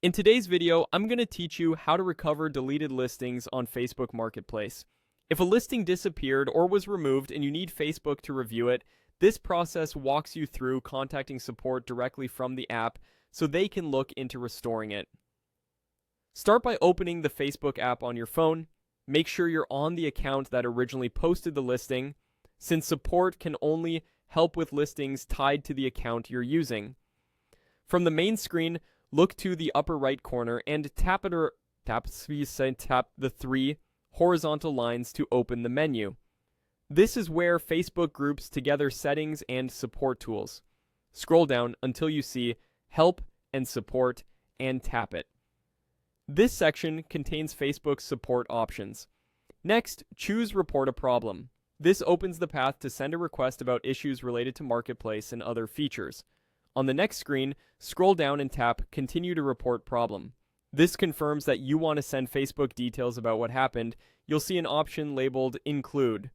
In today's video, I'm going to teach you how to recover deleted listings on Facebook Marketplace. If a listing disappeared or was removed and you need Facebook to review it, this process walks you through contacting support directly from the app so they can look into restoring it. Start by opening the Facebook app on your phone. Make sure you're on the account that originally posted the listing, since support can only help with listings tied to the account you're using. From the main screen, look to the upper right corner and tap the three horizontal lines to open the menu. This is where Facebook groups together settings and support tools. Scroll down until you see Help and Support and tap it. This section contains Facebook's support options. Next, choose Report a Problem. This opens the path to send a request about issues related to Marketplace and other features. On the next screen, scroll down and tap Continue to Report Problem. This confirms that you want to send Facebook details about what happened. You'll see an option labeled Include.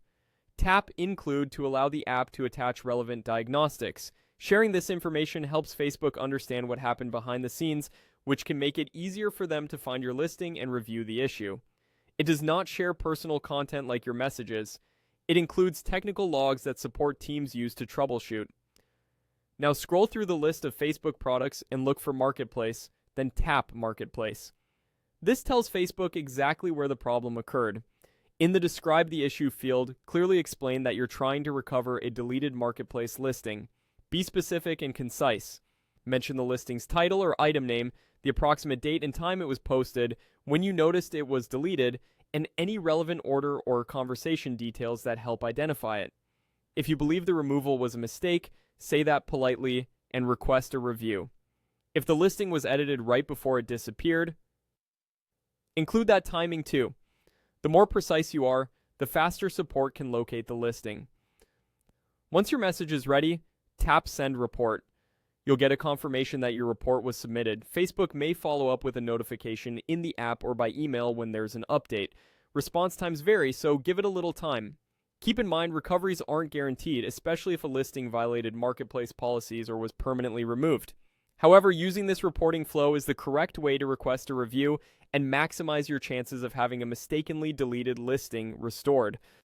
Tap Include to allow the app to attach relevant diagnostics. Sharing this information helps Facebook understand what happened behind the scenes, which can make it easier for them to find your listing and review the issue. It does not share personal content like your messages. It includes technical logs that support teams use to troubleshoot. Now scroll through the list of Facebook products and look for Marketplace, then tap Marketplace. This tells Facebook exactly where the problem occurred. In the Describe the Issue field, clearly explain that you're trying to recover a deleted Marketplace listing. Be specific and concise. Mention the listing's title or item name, the approximate date and time it was posted, when you noticed it was deleted, and any relevant order or conversation details that help identify it. If you believe the removal was a mistake, say that politely and request a review. If the listing was edited right before it disappeared, include that timing too. The more precise you are, the faster support can locate the listing. Once your message is ready, tap Send Report. You'll get a confirmation that your report was submitted. Facebook may follow up with a notification in the app or by email when there's an update. Response times vary, so give it a little time. Keep in mind, recoveries aren't guaranteed, especially if a listing violated Marketplace policies or was permanently removed. However, using this reporting flow is the correct way to request a review and maximize your chances of having a mistakenly deleted listing restored.